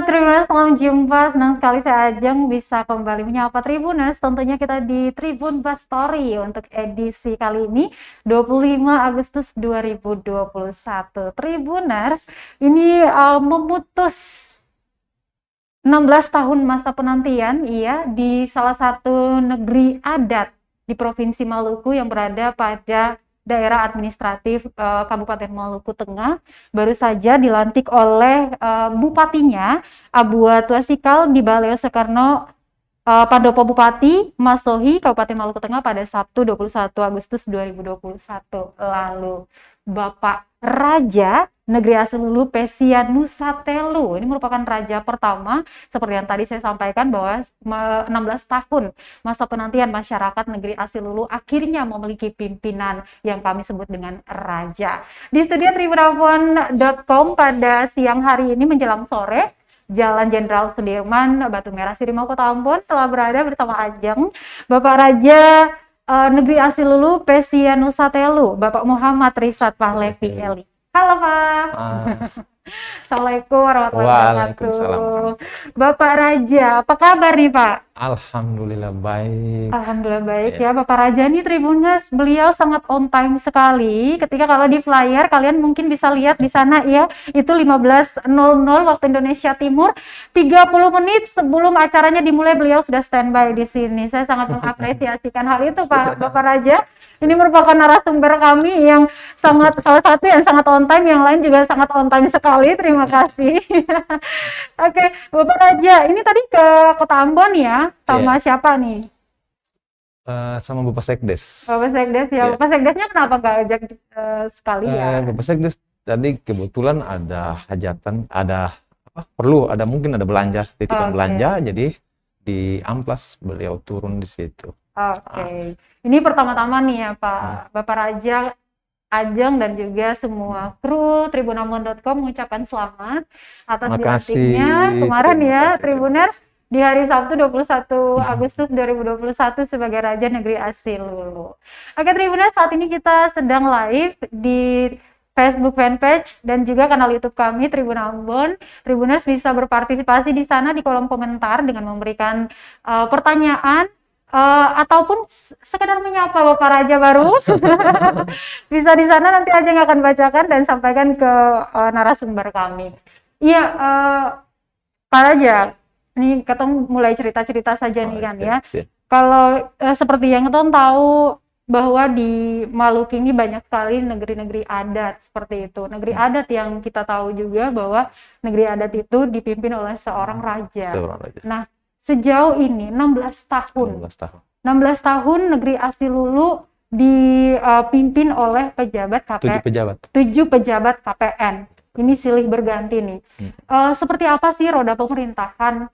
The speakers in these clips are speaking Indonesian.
Tribuners, salam jumpa. Senang sekali saya Ajeng bisa kembali menyapa Tribuners. Tentunya kita di Tribun Bus Story untuk edisi kali ini 25 Agustus 2021. Tribuners, ini memutus 16 tahun masa penantian di salah satu negeri adat di Provinsi Maluku yang berada pada daerah administratif Kabupaten Maluku Tengah, baru saja dilantik oleh bupatinya Abua Tuasikal di Baleo Soekarno Pandopo Bupati Masohi Kabupaten Maluku Tengah pada Sabtu 21 Agustus 2021 lalu. Bapak Raja Negeri Asilulu Pesia Nusatelu ini merupakan raja pertama seperti yang tadi saya sampaikan bahwa 16 tahun masa penantian masyarakat Negeri Asilulu akhirnya memiliki pimpinan yang kami sebut dengan raja. Di studio tribunapon.com pada siang hari ini menjelang sore, Jalan Jenderal Sudirman, Batu Merah, Sirimau, Kota Ambon telah berada bersama Ajeng Bapak Raja Negeri Asilulu Pesia Nusatelu, Bapak Muhammad Risat Pahlevi Eli. Halo Pak. Assalamualaikum warahmatullahi wabarakatuh. Bapak Raja, apa kabar nih Pak? Alhamdulillah baik. Alhamdulillah baik ya Bapak Raja nih Tribuners, beliau sangat on time sekali. Ketika kalau di flyer kalian mungkin bisa lihat di sana ya, itu 15.00 waktu Indonesia Timur, 30 menit sebelum acaranya dimulai beliau sudah standby di sini. Saya sangat mengapresiasikan hal itu Pak Bapak Raja. Ini merupakan narasumber kami yang salah satu yang sangat on time, yang lain juga sangat on time sekali. Terima kasih. Oke, Bapak Raja, ini tadi ke Kota Ambon ya, sama siapa nih? Sama Bapak Sekdes. Bapak Sekdes ya. Bapak Sekdesnya kenapa nggak ajak sekalian? Bapak Sekdes tadi kebetulan ada hajatan, mungkin ada belanja, titipan belanja, jadi di Amplas beliau turun di situ. Oke. Ini pertama-tama nih ya Pak Bapak Raja, Ajeng dan juga semua kru tribunapon.com mengucapkan selamat atas dilantiknya kemarin ya Tribuners di hari Sabtu 21 Agustus 2021 sebagai Raja Negeri Asilulu. Oke Tribuners, saat ini kita sedang live di Facebook fanpage dan juga kanal YouTube kami Tribun Ambon. Tribuners bisa berpartisipasi di sana di kolom komentar dengan memberikan pertanyaan ataupun sekedar menyapa Bapak Raja baru. Bisa di sana, nanti aja yang akan bacakan dan sampaikan ke narasumber kami. Iya, Pak Raja, ini kita mulai cerita-cerita saja nih kan ya. Kalau seperti yang kita tahu bahwa di Maluku ini banyak sekali negeri-negeri adat seperti itu. Negeri adat yang kita tahu juga bahwa negeri adat itu dipimpin oleh seorang raja. Nah, sejauh ini 16 tahun negeri Asilulu dipimpin oleh pejabat KPN. 7 pejabat KPN. Ini silih berganti nih. Seperti apa sih roda pemerintahan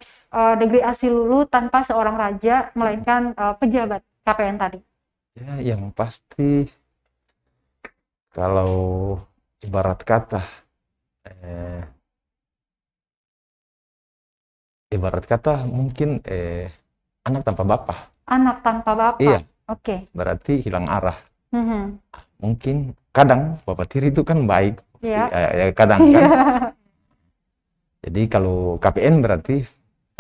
negeri Asilulu tanpa seorang raja melainkan pejabat KPN tadi? Ya, yang pasti kalau ibarat kata mungkin anak tanpa bapak. Anak tanpa bapak. Iya. Oke. Berarti hilang arah. Mungkin kadang bapak tiri itu kan baik. Kadang kan. Jadi kalau KPN berarti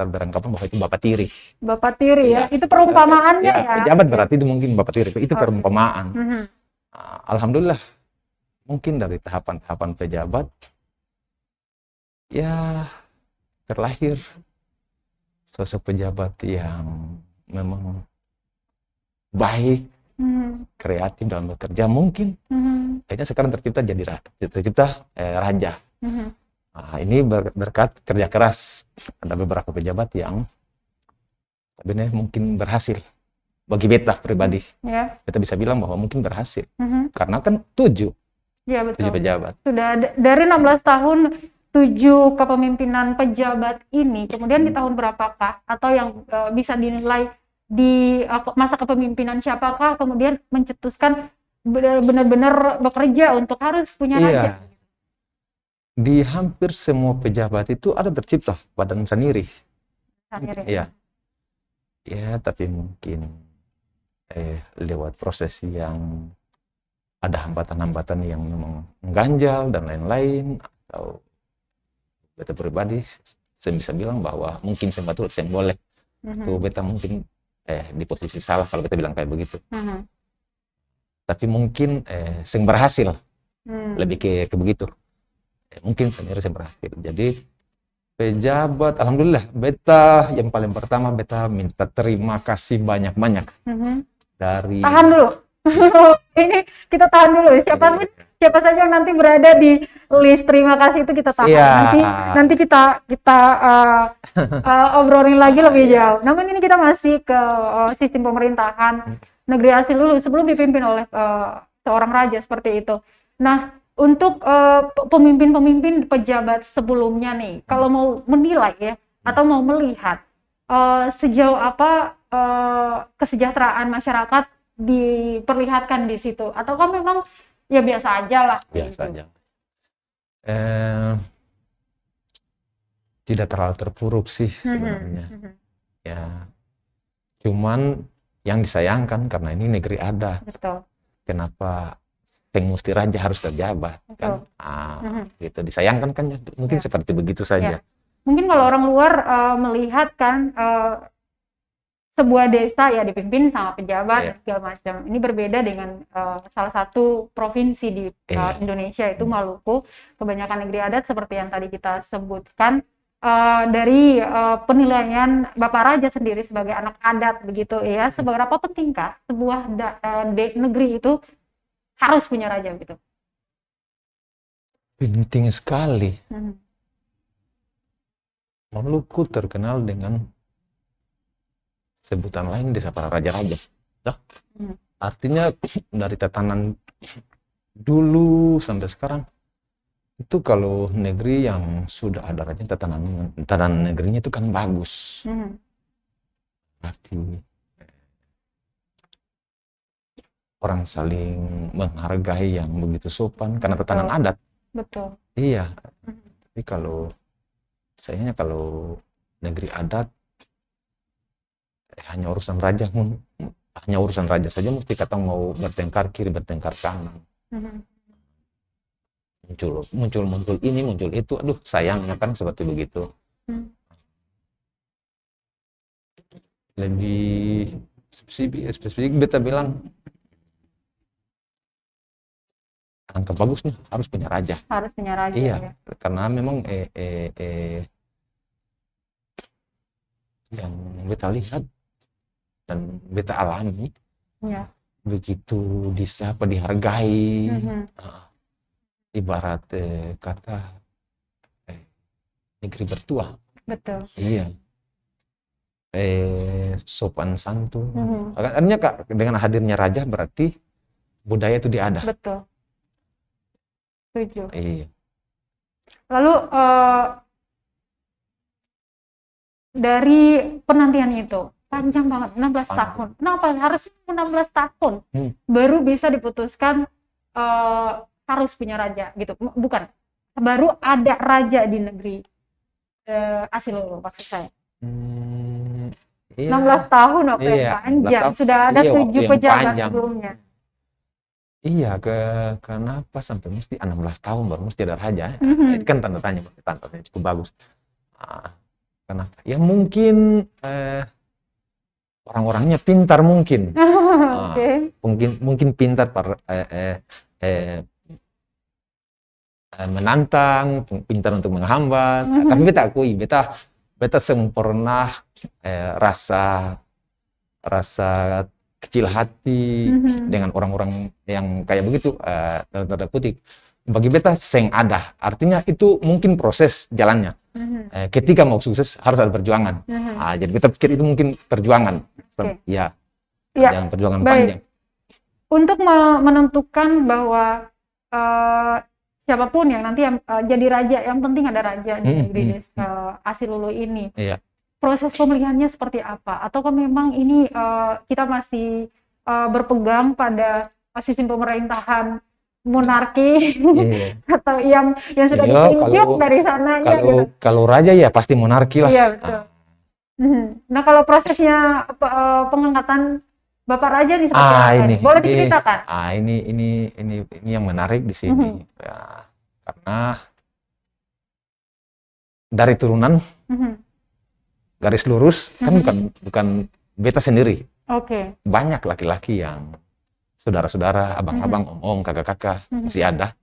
beranggapan bahwa itu bapak tiri. Bapak tiri ya. Itu perumpamaannya ya. Pejabat berarti itu mungkin bapak tiri. Itu perumpamaan. Alhamdulillah. Mungkin dari tahapan-tahapan pejabat ya terlahir sosok pejabat yang memang baik, kreatif dalam bekerja mungkin. Akhirnya sekarang tercipta raja. Nah, ini berkat kerja keras. Ada beberapa pejabat yang sebenarnya mungkin berhasil. Bagi beta pribadi, beta bisa bilang bahwa mungkin berhasil. Karena kan 7 pejabat. Sudah dari 16 tahun 7 kepemimpinan pejabat ini, kemudian di tahun berapakah atau yang bisa dinilai di masa kepemimpinan siapakah kemudian mencetuskan benar-benar bekerja untuk harus punya raja? Di hampir semua pejabat itu ada tercipta badan sendiri. Iya. Ya, tapi mungkin lewat proses yang ada hambatan-hambatan yang memang mengganjal dan lain-lain, atau beta pribadi saya bisa bilang bahwa mungkin saya betul, saya boleh. Tuh beta mungkin di posisi salah kalau beta bilang kayak begitu. Tapi mungkin saya berhasil. Lebih ke begitu. Mungkin sebenarnya saya berhasil. Jadi pejabat, alhamdulillah, beta yang paling pertama beta minta terima kasih banyak-banyak dari. Tahan dulu. Ini kita tahan dulu. Siapa saja yang nanti berada di list terima kasih itu kita tahan. Nanti kita obrolin lagi lebih jauh. Namun ini kita masih ke sistem pemerintahan negeri Asilulu sebelum dipimpin oleh seorang raja seperti itu. Nah, untuk pemimpin-pemimpin pejabat sebelumnya nih, kalau mau menilai ya atau mau melihat sejauh apa kesejahteraan masyarakat diperlihatkan di situ, ataukah memang ya biasa aja lah? Biasa aja. Tidak terlalu terpuruk sih sebenarnya. Ya, cuman yang disayangkan karena ini negeri adat. Betul. Kenapa mesti raja harus terjabat? Kan? Gitu disayangkan kan? Mungkin seperti begitu saja. Mungkin kalau orang luar melihat kan sebuah desa ya dipimpin sama pejabat dan segala macam. Ini berbeda dengan salah satu provinsi di Indonesia itu Maluku. Kebanyakan negeri adat seperti yang tadi kita sebutkan. Dari penilaian Bapak Raja sendiri sebagai anak adat begitu ya, seberapa pentingkah sebuah negeri itu harus punya raja gitu? Penting sekali. Maluku terkenal dengan sebutan lain desa para raja-raja. Artinya dari tatanan dulu sampai sekarang itu kalau negeri yang sudah ada raja, tatanan negerinya itu kan bagus. Berarti orang saling menghargai yang begitu sopan karena tatanan adat. Betul. Iya. Tapi sayangnya kalau negeri adat hanya urusan raja saja mesti kata mau bertengkar kiri bertengkar kanan. Muncul ini, muncul itu. Aduh, sayangnya kan seperti begitu. Lebih spesifik beta bilang angka bagusnya harus punya raja. Harus punya raja. Iya, ya. Karena memang yang beta lihat dan beta alami begitu disapa, dihargai. Ibarat kata negeri bertuah. Betul. Iya. Sopan santun. Artinya Kak, dengan hadirnya raja berarti budaya itu diada. Betul. Setuju. Iya. Lalu dari penantian itu panjang banget, 16 tahun. Kenapa harus 16 tahun baru bisa diputuskan harus punya raja gitu? Bukan, baru ada raja di negeri Asilulu maksud saya. 16 tahun waktu yang panjang, sudah ada 7 pejabat sebelumnya. Iya, kenapa sampai mesti 16 tahun baru mesti ada raja? Itu kan tanda tanya cukup bagus. Kenapa? Ya mungkin orang-orangnya pintar mungkin. Mungkin pintar menantang, pintar untuk menghambat. Tapi beta akui, beta sempurna rasa kecil hati dengan orang-orang yang kayak begitu, tanda kutip. Bagi beta seng ada, artinya itu mungkin proses jalannya. Ketika mau sukses harus ada perjuangan. Jadi beta pikir itu mungkin perjuangan, ya, yang perjuangan panjang. Untuk menentukan bahwa siapapun yang nanti jadi raja, yang penting ada raja di negeri Asilulu ini. Proses pemilihannya seperti apa? Ataukah memang ini kita masih berpegang pada sistem pemerintahan monarki atau yang sudah ditunjuk dari sananya? Kalau raja ya pasti monarki lah. Iya, betul. Nah, kalau prosesnya pengangkatan Bapak Raja nih seperti apa? Boleh diceritakan? Ini yang menarik di sini. Ya, karena dari turunan Garis lurus kan bukan beta sendiri. Oke. Banyak laki-laki yang saudara-saudara, abang-abang, om-om, kakak-kakak masih ada.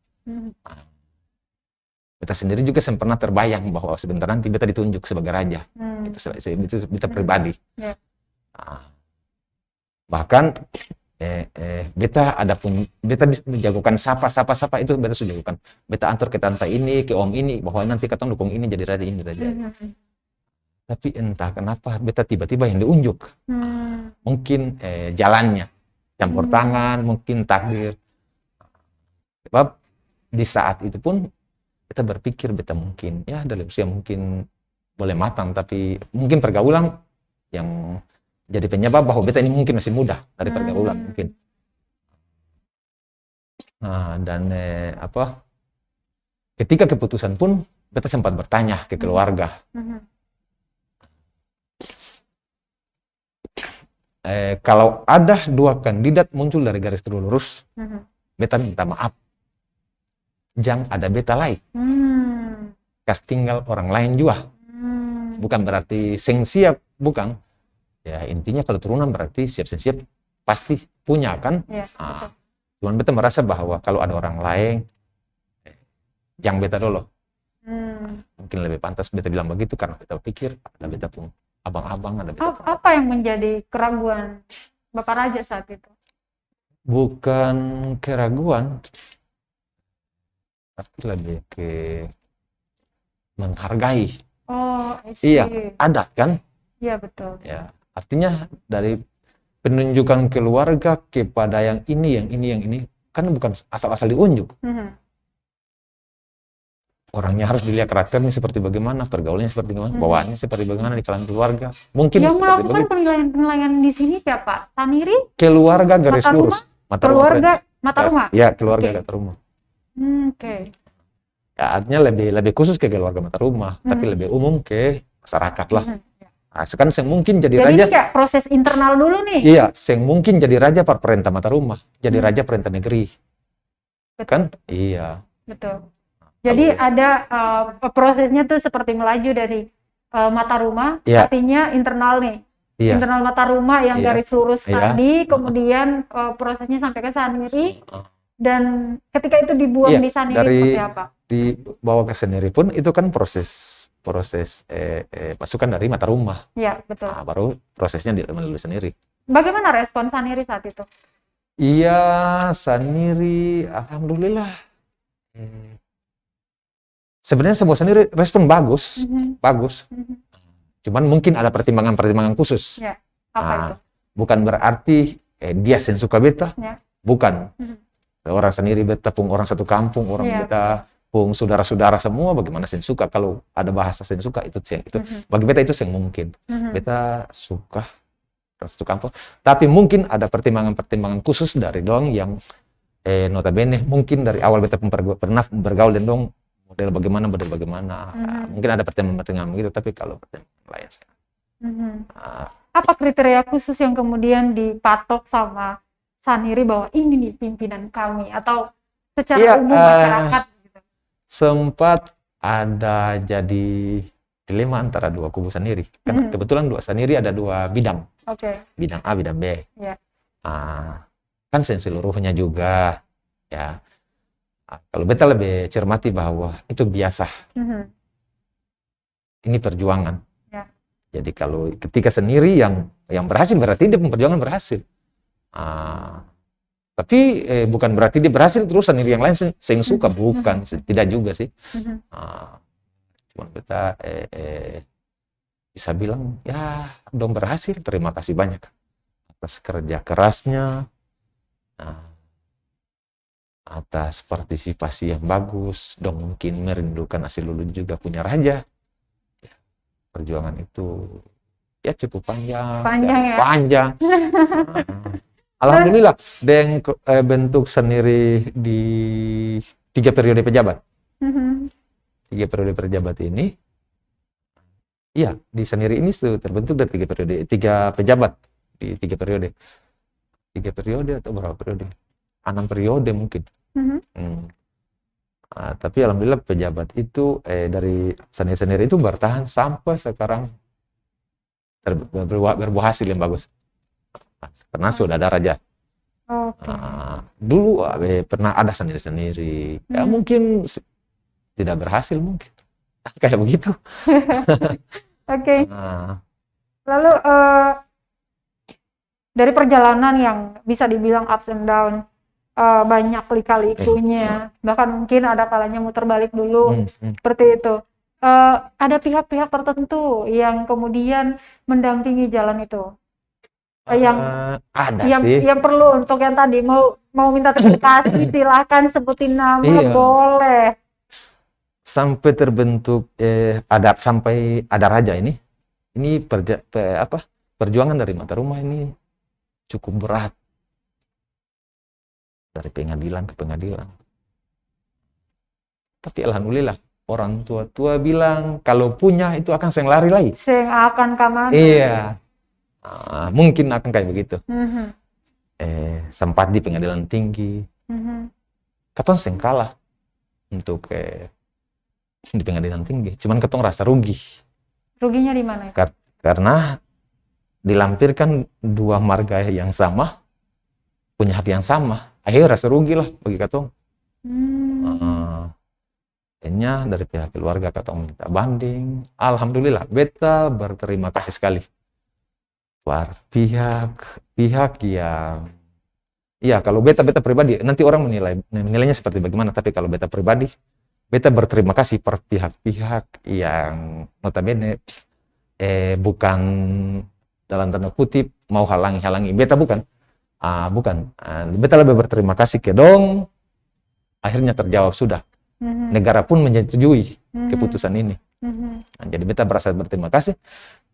Beta sendiri juga pernah terbayang bahwa sebentar nanti beta ditunjuk sebagai raja. Itu beta pribadi. Bahkan beta bisa menjagokan sapa itu beta sudah jagokan. Beta antar ke tante ini, ke om ini, bahwa nanti katong dukung ini jadi raja ini raja. Tapi entah kenapa beta tiba-tiba yang diunjuk. Mungkin jalannya, campur tangan, mungkin takdir. Sebab di saat itu pun beta berpikir beta mungkin ya dalam usia mungkin boleh matang, tapi mungkin pergaulan yang jadi penyebab bahwa beta ini mungkin masih muda dari pergaulan mungkin. Nah, dan ketika keputusan pun beta sempat bertanya ke keluarga. Kalau ada 2 kandidat muncul dari garis lurus, beta minta maaf. Jangan ada beta lain. Kas tinggal orang lain juga. Bukan berarti seng siap, bukan. Ya intinya kalau turunan berarti siap pasti punya kan. Cuman beta merasa bahwa kalau ada orang lain, jangan beta dulu. Mungkin lebih pantas beta bilang begitu karena beta pikir ada beta pun abang-abang, ada beta pun. Apa yang menjadi keraguan Bapak Raja saat itu? Bukan keraguan, tapi lebih ke menghargai. Oh, iya, adat kan? Iya, betul. Ya, artinya dari penunjukan keluarga kepada yang ini, kan bukan asal-asal diunjuk. Orangnya harus dilihat karakternya seperti bagaimana, pergaulannya seperti bagaimana, bawaannya seperti bagaimana di kalangan keluarga. Mungkin yang melakukan penilaian di sini siapa? Saniri? Keluarga garis lurus. Keluarga mata rumah? Ya, keluarga mata rumah. Oke. Ya, artinya lebih khusus ke keluarga mata rumah, tapi lebih umum ke masyarakat lah. Nah, sekarang yang mungkin jadi raja. Jadi kayak proses internal dulu nih. Iya, yang mungkin jadi raja perintah mata rumah, jadi raja perintah negeri. Betul. Kan? Iya. Betul. Jadi ada prosesnya tuh seperti melaju dari mata rumah, artinya internal nih. Internal mata rumah yang garis lurus tadi, kemudian prosesnya sampai ke Saniri, dan ketika itu dibuang di Saniri seperti apa? Dibawa ke Saniri pun itu kan proses masukan dari mata rumah. Iya, betul. Nah, baru prosesnya melalui Saniri. Bagaimana respon Saniri saat itu? Iya, Saniri, alhamdulillah. Sebenarnya sebuah Saniri respon bagus, bagus. Cuman mungkin ada pertimbangan khusus. Ya, apa itu? Bukan berarti dia sen suka beta, bukan. Orang Saniri beta pun orang satu kampung, orang beta pun saudara-saudara semua. Bagaimana sen suka? Kalau ada bahasa sen suka itu bagi beta itu sen mungkin. Beta suka satu kampung, tapi mungkin ada pertimbangan khusus dari dong yang notabene mungkin dari awal beta pernah bergaul dengan dong. Model bagaimana, mungkin ada pertimbangan begitu, tapi kalau pertimbangan lain apa kriteria khusus yang kemudian dipatok sama Saniri bahwa ini nih pimpinan kami, atau secara umum masyarakat gitu? Sempat ada jadi dilema antara 2 kubu Saniri, karena kebetulan Saniri ada 2 bidang, bidang A, bidang B, kan seluruhnya juga, ya. Kalau beta lebih cermati bahwa itu biasa. Ini perjuangan. Jadi kalau ketika Saniri yang berhasil, berarti dia perjuangan berhasil. Tapi bukan berarti dia berhasil terus Saniri yang lain sing suka, bukan. Tidak juga sih. Cuma beta bisa bilang, ya dong berhasil, terima kasih banyak atas kerja kerasnya. Atas partisipasi yang bagus, dong mungkin merindukan Asilulun juga punya raja. Perjuangan itu ya cukup panjang. Alhamdulillah, dengan bentuk Saniri di 3 periode pejabat. 3 periode pejabat ini, iya di Saniri ini terbentuk dari 3 periode, 3 pejabat di 3 periode. 3 periode atau berapa periode? 6 periode mungkin. Tapi alhamdulillah pejabat itu dari senior-senior itu bertahan sampai sekarang berbuah hasil yang bagus. Karena sudah ada raja. Dulu pernah ada sendiri-sendiri. Ya mungkin tidak berhasil mungkin. Kayak begitu. Oke. Lalu dari perjalanan yang bisa dibilang ups and down, banyak lika-likunya, bahkan mungkin ada kalanya muter balik dulu, seperti itu. Ada pihak-pihak tertentu yang kemudian mendampingi jalan itu. Yang perlu untuk yang tadi mau minta terima kasih, silahkan sebutin nama, boleh. Sampai terbentuk sampai ada raja ini perjuangan dari mata rumah ini cukup berat, dari pengadilan ke pengadilan. Tapi alhamdulillah orang tua bilang kalau punya itu akan seng lari lagi. Seng akan kemana? Iya. Mungkin akan kayak begitu. Sempat di pengadilan tinggi. Katong seng kalah untuk di pengadilan tinggi. Cuman katong rasa rugi. Ruginya di mana? Karena dilampirkan dua marga yang sama, punya hak yang sama. Akhirnya rasa rugi lah bagi katong. Akhirnya dari pihak keluarga katong minta banding. Alhamdulillah, beta berterima kasih sekali. Pihak yang kalau beta pribadi, nanti orang menilainya seperti bagaimana, tapi kalau beta pribadi, beta berterima kasih per pihak-pihak yang notabene bukan dalam tanda kutip mau halangi beta, bukan. Beta lebih berterima kasih ke dong, akhirnya terjawab sudah. Negara pun menyetujui keputusan ini. Jadi beta berasa berterima kasih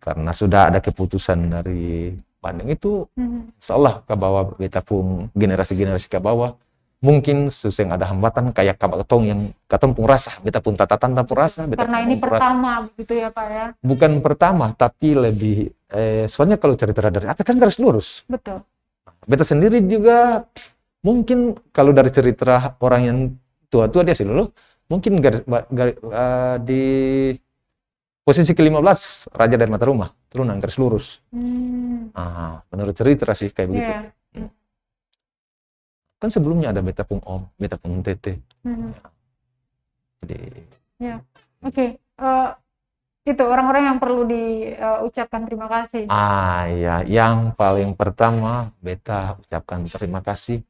karena sudah ada keputusan dari banding itu. Seolah ke bawah beta pun generasi ke bawah mungkin suseng ada hambatan kayak katong yang katong pun rasa, beta pun tata-tata pun rasa. Karena ini pertama begitu ya Pak ya? Bukan pertama, tapi lebih soalnya kalau cerita dari atas kan garis lurus. Betul. Beta sendiri juga mungkin kalau dari cerita orang yang tua-tua dia sih dulu, mungkin di posisi ke-15 raja dari mata rumah, turunan garis lurus. Menurut cerita sih kayak begitu. Kan sebelumnya ada beta pun om, beta pun tete. Jadi Oke. Itu orang-orang yang perlu diucapkan terima kasih. Ya, yang paling pertama beta ucapkan terima kasih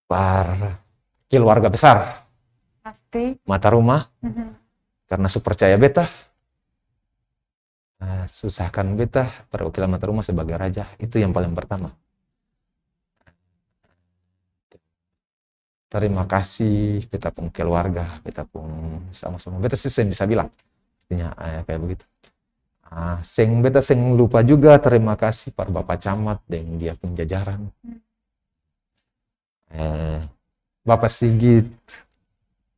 para keluarga besar. Pasti. Mata rumah. Karena percaya beta. Susahkan beta perwakilan mata rumah sebagai raja. Itu yang paling pertama. Terima kasih beta pun keluarga, beta pun sama-sama. Beta sih bisa bilang. Artinya kayak begitu. Beta lupa juga terima kasih para Bapak Camat dan dia pun jajaran. Bapak Sigit,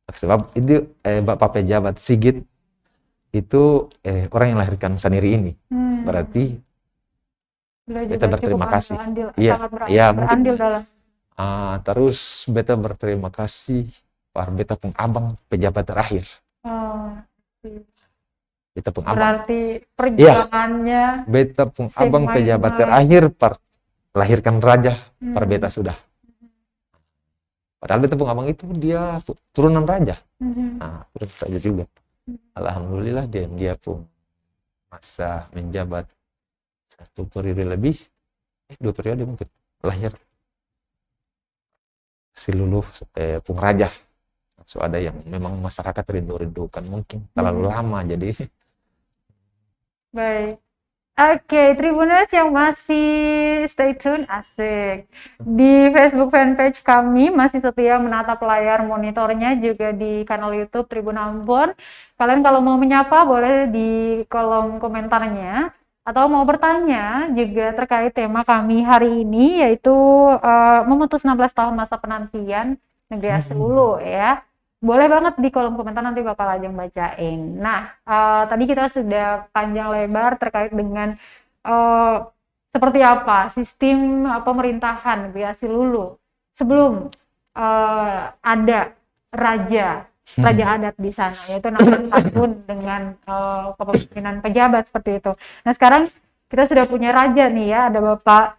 sebab itu Bapak Pejabat Sigit itu orang yang lahirkan Saniri ini. Berarti beta berterima kasih. Berandil dalam. Terus beta berterima kasih para beta pun abang pejabat terakhir. Beta pun abang. Berarti perjuangannya. Beta pun abang pejabat terakhir lahirkan raja para beta sudah. Padahal beta pun abang itu dia turunan raja. Turunan raja juga. Alhamdulillah dia pun masa menjabat 1 periode lebih, 2 periode mungkin lahir si luluh pun raja. So ada yang memang masyarakat rindukan mungkin terlalu lama jadi. Baik. Oke, Tribuners yang masih stay tune, asik. Di Facebook fanpage kami masih setia menatap layar monitornya, juga di kanal YouTube Tribun Ambon. Kalian kalau mau menyapa boleh di kolom komentarnya, atau mau bertanya juga terkait tema kami hari ini, yaitu memutus 16 tahun masa penantian Negeri Asih Ulu ya. Boleh banget di kolom komentar, nanti bakal Ajeng bacain. Nah, tadi kita sudah panjang lebar terkait dengan seperti apa sistem pemerintahan Negeri Asih Ulu sebelum ada raja adat di sana, yaitu 16 tahun dengan kepemimpinan pejabat seperti itu. Nah sekarang kita sudah punya raja nih ya, ada Bapak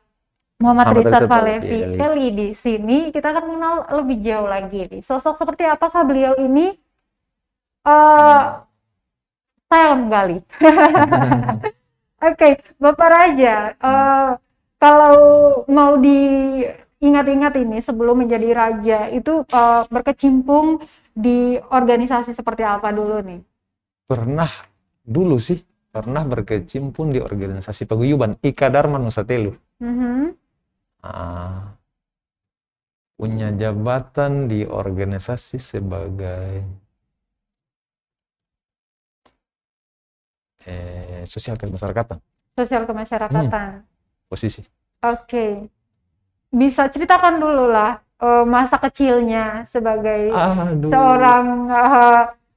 Muhammad Rizad Falevi di sini. Kita akan mengenal lebih jauh lagi nih, sosok seperti apakah beliau ini. Saya menggali. Oke, Bapak Raja, kalau mau diingat-ingat ini sebelum menjadi raja itu berkecimpung di organisasi seperti apa dulu nih? Pernah berkecimpung di organisasi paguyuban Ika Dharma Nusa Telu. Punya jabatan di organisasi sebagai sosial kemasyarakatan. Sosial kemasyarakatan. Posisi. Oke. Bisa ceritakan dulu lah masa kecilnya sebagai seorang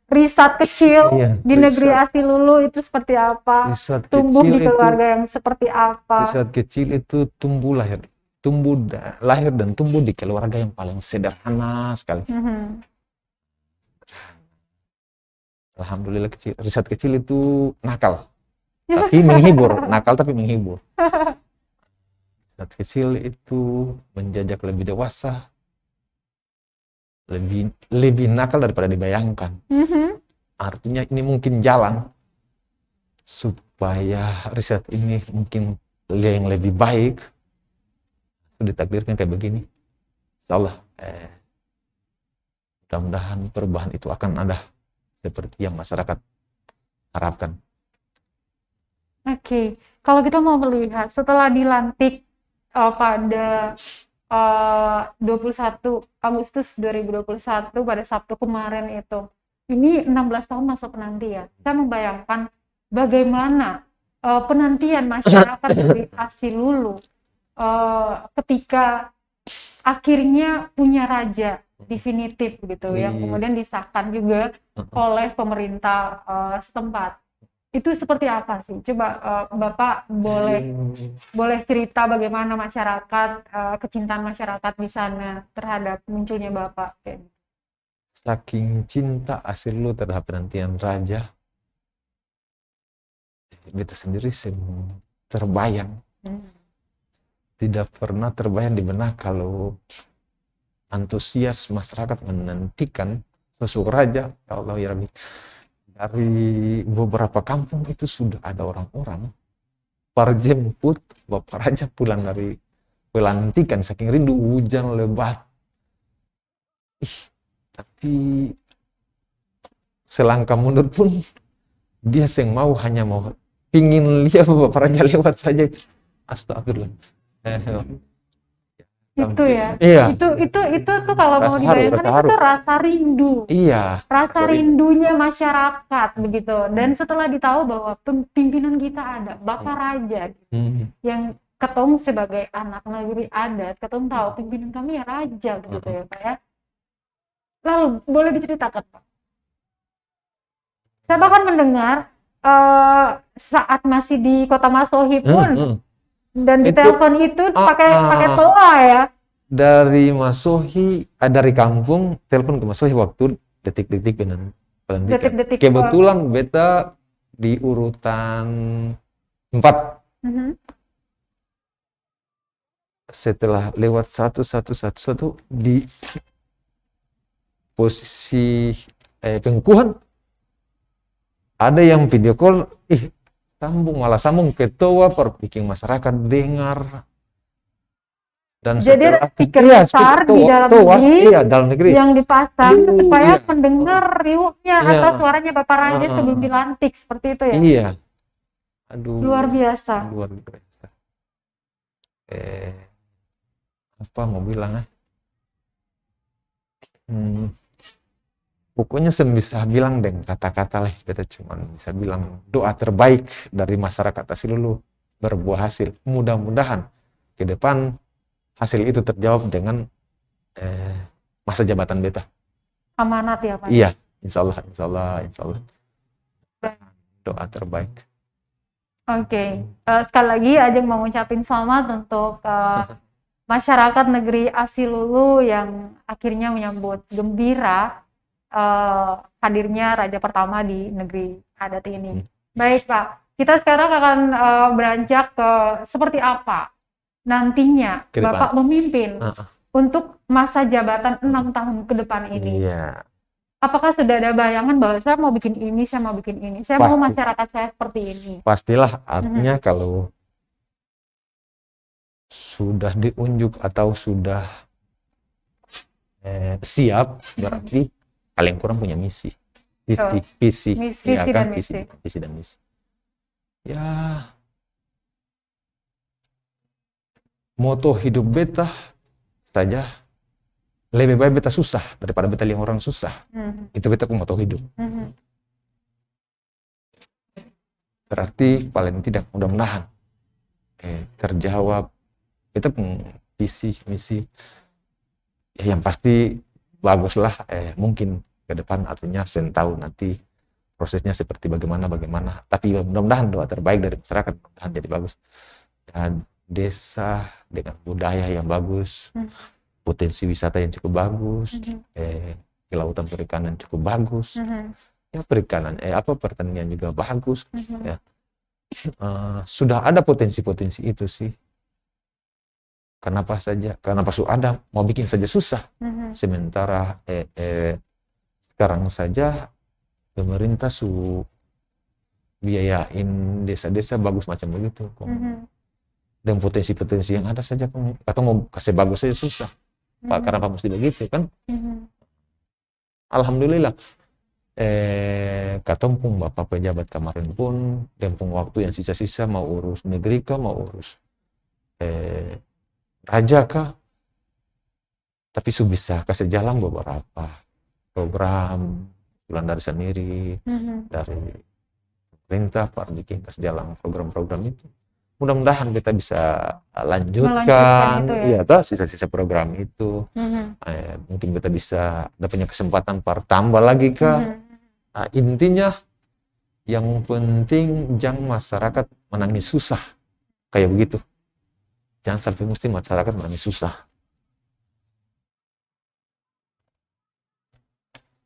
Rizad kecil di negeri Asilulu itu seperti apa? Rizad tumbuh di keluarga yang seperti apa? Rizad kecil itu lahir dan tumbuh di keluarga yang paling sederhana sekali. Alhamdulillah Rizad kecil itu nakal, tapi menghibur. Nakal tapi menghibur. Rizad kecil itu menjajak lebih dewasa, lebih nakal daripada dibayangkan. Artinya ini mungkin jalan supaya Rizad ini mungkin yang lebih baik. Sudah ditakdirkan kayak begini. Insyaallah mudah-mudahan perubahan itu akan ada seperti yang masyarakat harapkan. Oke, kalau kita mau melihat setelah dilantik pada 21 Agustus 2021 pada Sabtu kemarin itu, ini 16 tahun masuk penantian. Saya membayangkan bagaimana penantian masyarakat di Asilulu ketika akhirnya punya raja definitif gitu, yang kemudian disahkan juga oleh pemerintah setempat. Itu seperti apa sih? Coba Bapak boleh cerita bagaimana masyarakat, kecintaan masyarakat di sana terhadap munculnya Bapak. Saking cinta Asilulu terhadap penantian raja, beta sendiri terbayang. Tidak pernah terbayang di benak kalau antusias masyarakat menantikan sosok raja. Ya Allah ya Rabbi, dari beberapa kampung itu sudah ada orang-orang perjemput Bapak Raja pulang dari pelantikan, saking rindu. Hujan lebat, tapi selangkah mundur pun dia hanya mau pingin lihat Bapak Raja lewat saja. Astagfirullah. Itu ya. Iya. Itu tuh kalau mau dibayangkan itu tuh rasa rindu. Iya. Rasa rindunya masyarakat begitu. Dan setelah ditahu bahwa pimpinan kita ada Bapak Raja yang ketong sebagai anak negeri adat, ketong tahu pimpinan kami ya raja begitu ya Pak ya. Lalu boleh diceritakan Pak? Saya bahkan mendengar saat masih di Kota Masohi pun dan di telepon itu pakai toa ya. Dari Masohi, dari kampung telepon ke Masohi waktu detik-detik pelantikan. Kebetulan beta di urutan 4. Setelah lewat satu di posisi pengukuhan, ada yang video call, malah sambung ketua perpikir masyarakat dengar. Dan jadi speaker besar di dalam negeri yang dipasang supaya mendengar riuhnya atau suaranya Bapak Raja sebelum dilantik, seperti itu ya? Iya. Aduh. Luar biasa. Apa mau bilang pokoknya saya bisa bilang dengan kata-kata lah, kita cuma bisa bilang doa terbaik dari masyarakat Asilulu berbuah hasil. Mudah-mudahan ke depan hasil itu terjawab dengan masa jabatan beta. Amanat ya Pak? Iya, insya Allah. Doa terbaik. Oke. Sekali lagi Ajeng mau ngucapin selamat untuk masyarakat negeri Asilulu yang akhirnya menyambut gembira hadirnya raja pertama di negeri adat ini. Baik Pak, kita sekarang akan beranjak ke seperti apa nantinya Bapak memimpin untuk masa jabatan 6 tahun ke depan ini. Iya. Apakah sudah ada bayangan bahwa saya mau bikin ini, saya mau bikin ini, saya mau masyarakat saya seperti ini? Pastilah, artinya kalau sudah diunjuk atau sudah siap, berarti paling kurang punya visi dan misi. Ya, moto hidup beta saja lebih baik beta susah daripada beta lihat orang susah. Itu beta moto hidup. Berarti paling tidak mudah-mudahan terjawab kita punya visi misi yang pasti baguslah. Mungkin ke depan artinya saya tahu nanti prosesnya seperti bagaimana, tapi mudah-mudahan doa terbaik dari masyarakat mudah-mudahan jadi bagus, dan desa dengan budaya yang bagus, potensi wisata yang cukup bagus, kelautan perikanan cukup bagus, ya perikanan pertanian juga bagus, ya. Sudah ada potensi itu sih. Kenapa ada mau bikin saja susah. Sementara sekarang saja pemerintah biayain desa-desa bagus macam begitu. Dan potensi-potensi yang ada saja atau mau kasih bagus saja susah. Pak, kenapa mesti begitu kan? Alhamdulillah katompung Bapak pejabat kemarin pun tempung waktu yang sisa-sisa mau urus negeri kah, mau urus raja kah, tapi bisa kasih jalan beberapa program dari sendiri, dari pemerintah Pak bikin kasih jalan program-program itu. Mudah-mudahan kita bisa lanjutkan itu, ya, sisa-sisa program itu. Mungkin kita bisa punya kesempatan tambah lagi kah. Intinya yang penting jangan masyarakat menangis susah kayak begitu. Jangan sampai mesti masyarakat menangis susah.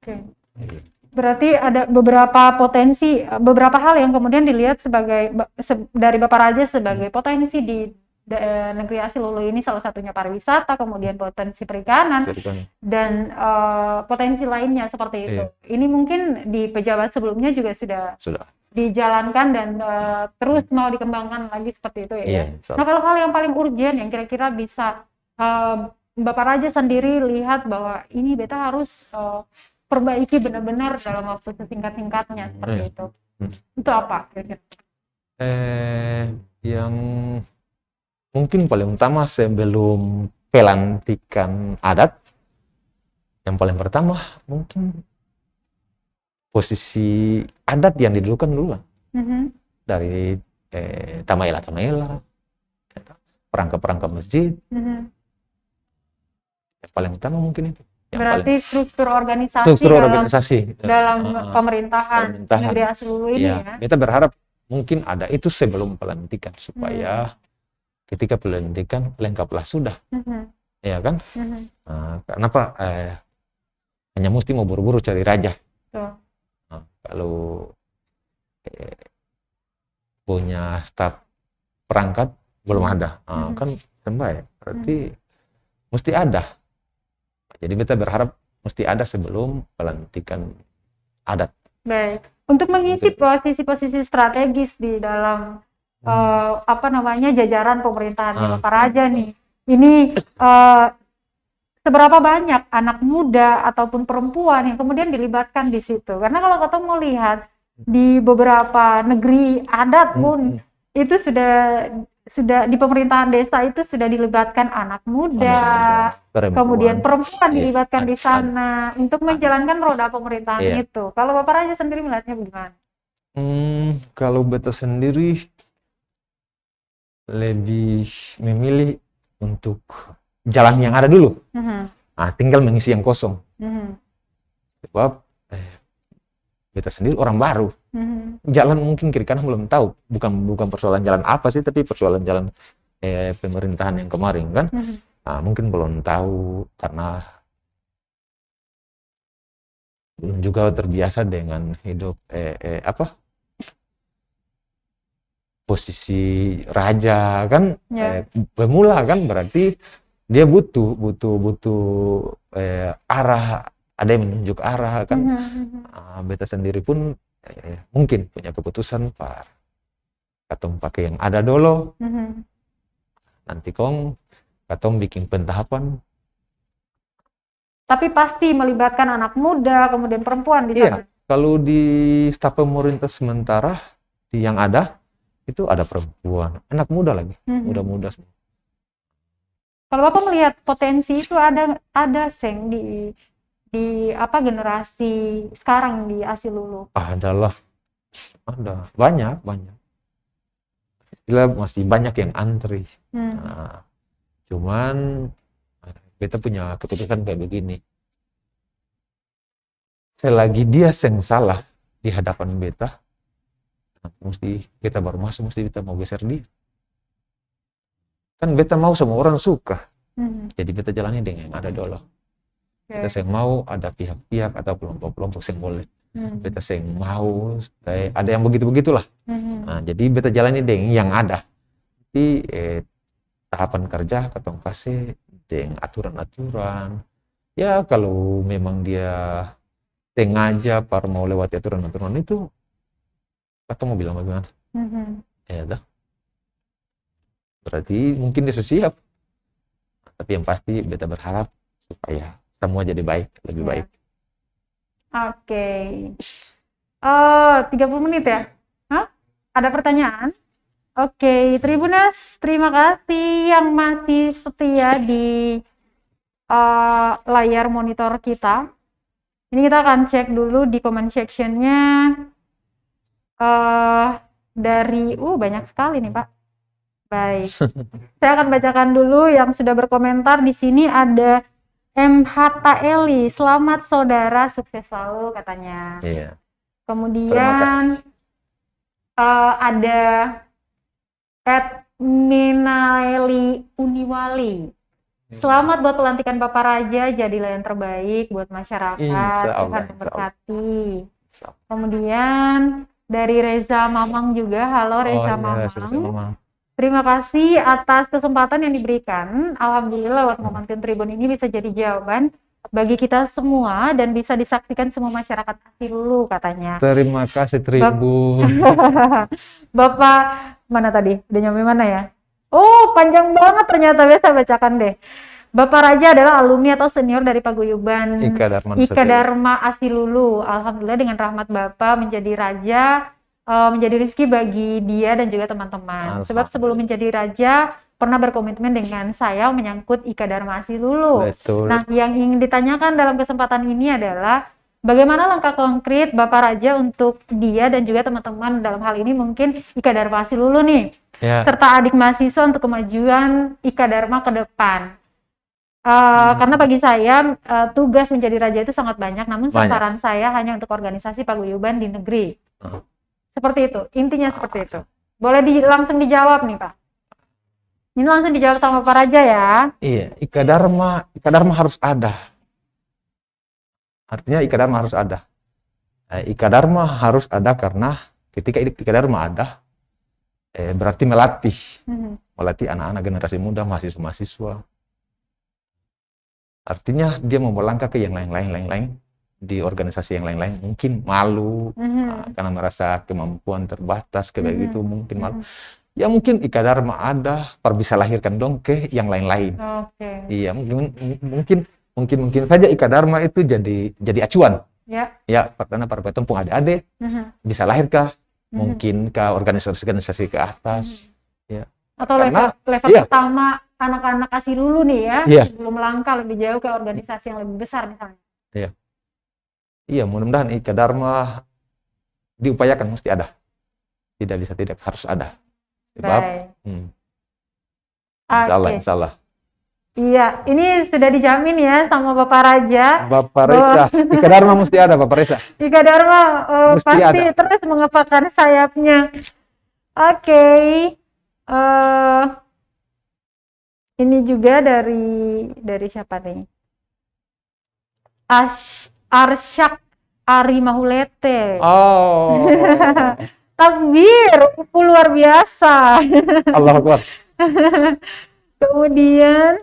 Oke. Berarti ada beberapa hal yang kemudian dilihat dari Bapak Raja sebagai potensi di negeri Asilulu ini, salah satunya pariwisata, kemudian potensi perikanan, dan potensi lainnya seperti itu. Ini mungkin di pejabat sebelumnya juga sudah dijalankan dan terus mau dikembangkan lagi seperti itu ya. Nah, kalau hal yang paling urgent yang kira-kira bisa Bapak Raja sendiri lihat bahwa ini beta harus perbaiki benar-benar dalam waktu sesingkat-singkatnya seperti itu. Itu apa kira-kira? Yang mungkin paling utama sebelum pelantikan adat, yang paling pertama mungkin posisi adat yang didudukan dulu dari tamaela, perangkap masjid. Yang paling utama mungkin itu. Berarti struktur organisasi dalam pemerintahan negeri Asilulu ini ya. Kita berharap mungkin ada itu sebelum pelantikan supaya ketika pelantikan lengkaplah sudah. Ya kan? Kenapa hanya mesti mau buru-buru cari raja. Kalau punya staf perangkat belum ada, kan sembah ya. Berarti mesti ada. Jadi kita berharap mesti ada sebelum pelantikan adat. Baik. Untuk mengisi posisi-posisi strategis di dalam jajaran pemerintahan Bapak Raja nih. Ini seberapa banyak anak muda ataupun perempuan yang kemudian dilibatkan di situ? Karena kalau kita mau lihat di beberapa negeri adat pun itu sudah di pemerintahan desa itu sudah dilibatkan anak muda, kemudian perempuan dilibatkan di sana untuk menjalankan roda pemerintahan itu. Kalau Bapak Raja sendiri melihatnya bagaimana? Kalau beta sendiri lebih memilih untuk jalan yang ada dulu. Tinggal mengisi yang kosong. Sebab beta sendiri orang baru. Jalan mungkin kiri kanan belum tahu. Bukan persoalan jalan apa sih, tapi persoalan jalan pemerintahan yang kemarin kan. Mungkin belum tahu karena belum juga terbiasa dengan hidup posisi raja kan, pemula kan, berarti dia butuh arah, ada yang menunjuk arah kan. Beta sendiri pun mungkin punya keputusan par katong pakai yang ada dulu, nanti katong bikin pentahapan. Tapi pasti melibatkan anak muda, kemudian perempuan di sana. Iya, kalau di staf pemerintah sementara yang ada itu ada perempuan, anak muda lagi, muda-muda semua. Kalau Bapak melihat potensi itu ada Seng di generasi sekarang di Asilulu? Ada banyak. Istilah masih banyak yang antri. Nah, cuman beta punya keputusan kayak begini. Selagi dia yang salah di hadapan beta, mesti beta baru masuk, mesti beta mau geser dia. Kan beta mau semua orang suka. Jadi beta jalani dengan yang ada dulu. Beta yang mau ada pihak-pihak atau kelompok-kelompok yang boleh. Beta yang mau ada yang begitu-begitulah. Nah, jadi beta jalani dengan yang ada. Jadi tahapan kerja katong kasih dengan aturan-aturan. Ya kalau memang dia sengaja mau lewati aturan-aturan itu, katong mau bilang bagaimana? Ya dah. Berarti mungkin dia siap. Tapi yang pasti beta berharap supaya semua jadi baik, lebih baik. Oke. 30 menit ya? Hah? Ada pertanyaan? Oke, Tribuners, terima kasih yang masih setia di layar monitor kita. Ini kita akan cek dulu di comment section-nya. Dari banyak sekali nih Pak. Baik, saya akan bacakan dulu yang sudah berkomentar. Di sini ada MH Eli, selamat saudara, sukses selalu katanya. Iya. Kemudian ada Minaeli Uniwali. Selamat buat pelantikan Bapak Raja, jadilah yang terbaik buat masyarakat. Tuhan memberkati. Kemudian dari Reza Mamang juga, halo Reza Mamang. Terima kasih atas kesempatan yang diberikan. Alhamdulillah lewat Momentum Tribun ini bisa jadi jawaban bagi kita semua dan bisa disaksikan semua masyarakat Asilulu katanya. Terima kasih Tribun. Bapak mana tadi? Udah nyampe mana ya? Oh, panjang banget ternyata, biasa bacakan deh. Bapak Raja adalah alumni atau senior dari Paguyuban Ika Dharma Asilulu. Alhamdulillah dengan rahmat Bapak menjadi raja, menjadi rezeki bagi dia dan juga teman-teman. Sebab sebelum menjadi raja pernah berkomitmen dengan saya menyangkut Ika Dharma Asilulu. Betul. Nah, yang ingin ditanyakan dalam kesempatan ini adalah bagaimana langkah konkret Bapak Raja untuk dia dan juga teman-teman, dalam hal ini mungkin Ika Dharma Asilulu nih, serta adik mahasiswa untuk kemajuan Ika Dharma ke depan. Karena bagi saya tugas menjadi raja itu sangat banyak, namun sasaran saya hanya untuk organisasi paguyuban di negeri. Seperti itu, intinya seperti itu. Boleh langsung dijawab nih Pak. Ini langsung dijawab sama Pak Raja ya. Iya, Ika Dharma harus ada. Artinya Ika Dharma harus ada. Ika Dharma harus ada karena ketika Ika Dharma ada, berarti melatih anak-anak generasi muda, mahasiswa-mahasiswa. Artinya dia mau melangkah ke yang lain-lain di organisasi yang lain-lain, mungkin malu karena merasa kemampuan terbatas kayak gitu, mungkin malu. Ya mungkin Ika Dharma ada, bisa lahirkan dong ke yang lain-lain. Iya, mungkin saja Ika Dharma itu jadi acuan. Ya, karena para petumpung adik-adik bisa lahirkah mungkin ke organisasi ke atas. Ya. Atau level pertama anak-anak Asilulu nih ya, sebelum melangkah lebih jauh ke organisasi yang lebih besar misalnya. Iya, mudah-mudahan Ika Dharma diupayakan mesti ada. Tidak bisa tidak, harus ada. Sebab insya Allah. Iya, ini sudah dijamin ya sama Bapak Raja. Bapak Reza, Ika Dharma mesti ada Bapak Reza. Ika Dharma pasti ada. Terus mengepakkan sayapnya. Ini juga dari siapa nih? Arshak Ari Mahulete. Oh. Takbir, luar biasa. Allah Akbar. Kemudian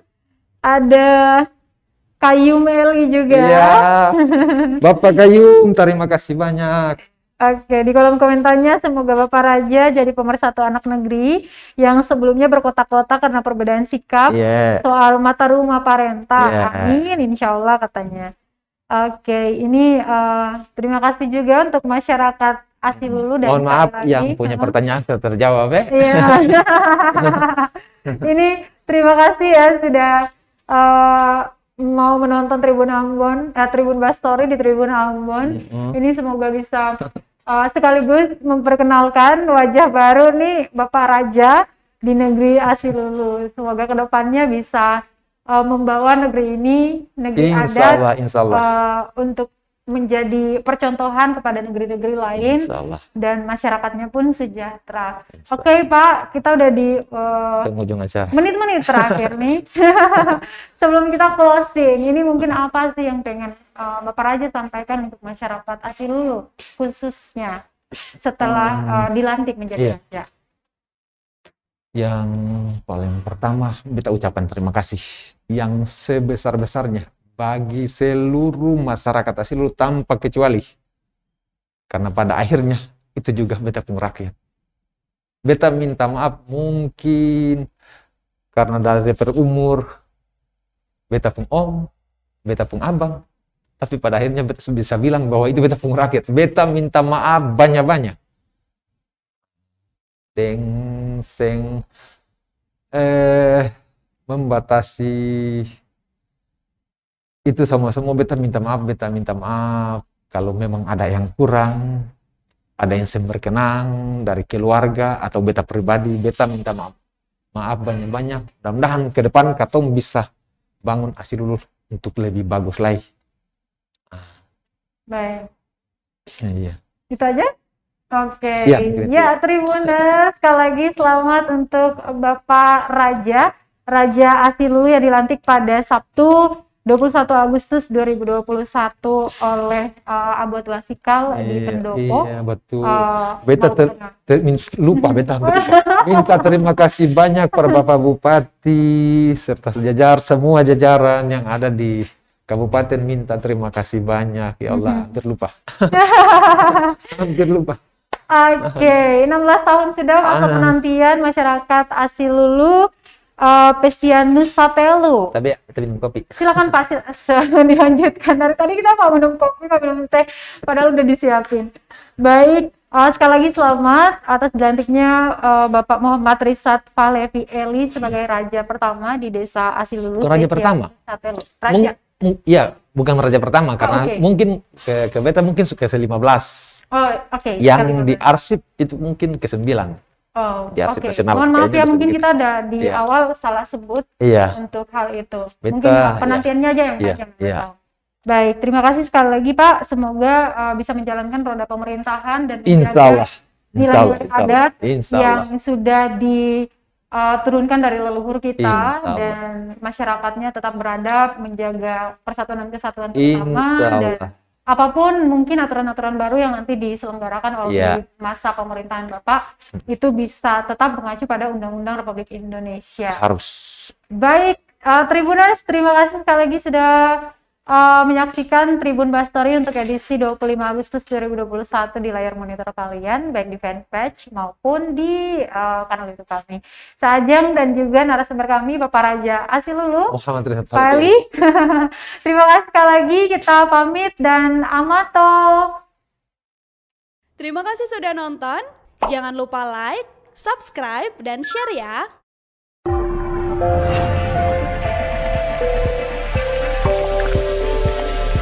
ada Kayum Eli juga. Iya. Bapak Kayum, terima kasih banyak. Oke, di kolom komentarnya semoga Bapak Raja jadi pemersatu anak negeri yang sebelumnya berkotak-kotak karena perbedaan sikap soal mata rumah parenta. Amin, insya Allah katanya. Oke, ini terima kasih juga untuk masyarakat Asilulu dan mohon maaf yang punya pertanyaan sudah terjawab ya. Iya. Ini terima kasih ya sudah mau menonton Tribun Ambon, Tribun Bastory di Tribun Ambon. Ini semoga bisa sekaligus memperkenalkan wajah baru nih Bapak Raja di negeri Asilulu. Semoga kedepannya bisa membawa negeri ini, negeri adat, untuk menjadi percontohan kepada negeri-negeri lain dan masyarakatnya pun sejahtera. Oke Pak, kita udah di penghujung acara. Menit-menit terakhir nih. Sebelum kita closing, ini mungkin apa sih yang pengen Bapak Raja sampaikan untuk masyarakat Asilulu khususnya setelah dilantik menjadi raja? Yang paling pertama, kita ucapkan terima kasih yang sebesar-besarnya bagi seluruh masyarakat Asilulu tanpa kecuali. Karena pada akhirnya itu juga beta pun rakyat. Beta minta maaf mungkin karena dari berumur, beta pun om, beta pun abang. Tapi pada akhirnya beta bisa bilang bahwa itu beta pun rakyat. Beta minta maaf banyak-banyak. Membatasi itu semua beta minta maaf kalau memang ada yang kurang, ada yang berkenang dari keluarga atau beta pribadi, beta minta maaf banyak-banyak. Mudah-mudahan ke depan katong bisa bangun Asilulu untuk lebih bagus lagi. Baik. Iya. Itu aja? Oke. Ya, Tribuners, sekali lagi selamat untuk Bapak Raja Asilulu yang dilantik pada Sabtu 21 Agustus 2021 oleh Abot Wasikal di Pendopo. Iya, betul. Beta lupa. Minta terima kasih banyak para Bapak Bupati serta semua jajaran yang ada di Kabupaten. Minta terima kasih banyak. Ya Allah, hampir lupa. Hampir lupa. Oke, 16 tahun sudah masa penantian masyarakat Asilulu. Pesianus Sapelu. Tapi minum kopi. Silakan Pak, dilanjutkan. Dari tadi kita mau minum kopi, mau minum teh, padahal udah disiapin. Baik, sekali lagi selamat atas dilantiknya Bapak Muhammad Rizat Falevi Eli sebagai raja pertama di Desa Asilulu. Raja pertama? Sapelu. Raja. Iya, bukan raja pertama karena mungkin ke beta mungkin ke 15. Yang di arsip itu mungkin ke 9. Mohon maaf ya, mungkin kita ada di awal salah sebut untuk hal itu. Mungkin penantiannya aja yang panjang. Baik, terima kasih sekali lagi Pak. Semoga bisa menjalankan roda pemerintahan dan nilai adat yang sudah diturunkan dari leluhur kita dan masyarakatnya tetap beradab, menjaga persatuan dan kesatuan bersama dan apapun mungkin aturan-aturan baru yang nanti diselenggarakan oleh masa pemerintahan Bapak itu bisa tetap mengacu pada Undang-Undang Republik Indonesia. Harus. Baik, Tribuners, terima kasih sekali lagi sudah menyaksikan Tribun Bastory untuk edisi 25 Agustus 2021 di layar monitor kalian, baik di fanpage maupun di kanal YouTube kami. Saajang dan juga narasumber kami, Bapak Raja Asilulu, Pak Ali. Terima kasih sekali lagi, kita pamit dan amato. Terima kasih sudah nonton. Jangan lupa like, subscribe, dan share ya.